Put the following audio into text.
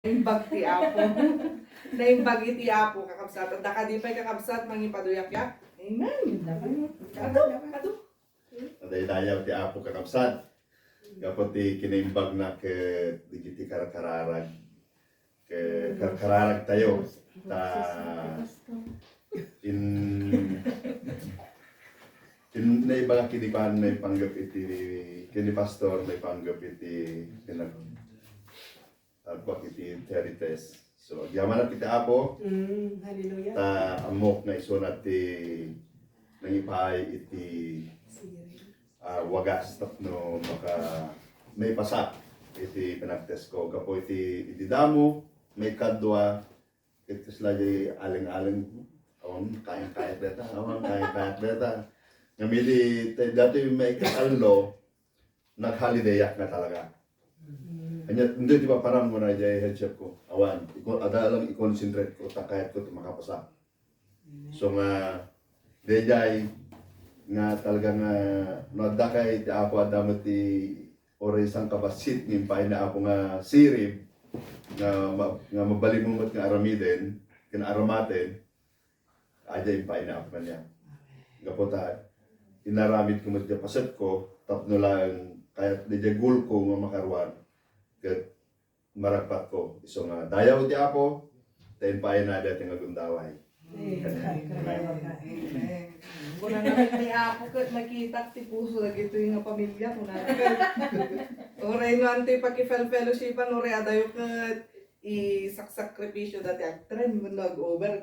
Naimbag ti Apo. Naimbag iti Apo kakabsat. At daka di pa'y kakabsat mangipaduyak-yak. Amen. Kado. Dayaw ti Apo kakabsat. Kapag ti kinaimbag na ke digiti karakararag. Ke karakararag tayo. In naibaga kinipan na ipanggap iti kini pastor na ipanggap iti agwak iti heritage. So yaman na kita Apo. Hallelujah. Ta amok na isunat ti nangipay iti wagas tapno maka may pasak iti pinagtes ko kapo iti damo may kadwa iti slay aling-aling kaya beta ngamili dati may kasallo naghalidayak na talaga. Anya hindi di ba parang mo na jay headship ko awan ada lang i-concentrate ko takayat ko makapasa. So nga dejay nga talaga nga nadakay ti ako adamot ti orisang kabasit ngimpay na ako nga sirib nga mabalimumot nga aramiden ken aramaten aja impay na ako kanya. Gapota inaramid ko mo ti paset ko tapno lang kaya dejay gul ko nga makaruan ket maragpat ko iso nga dayaw ti Apo ten pay na dati nga gundaway. Kuna namin ni Apo ket nakita ti puso lagi ito yung pamilya kuna ket. Oray no ante paki-fellowshipan oray adayo ket i saksakripisyo dati ang trend mo nag-over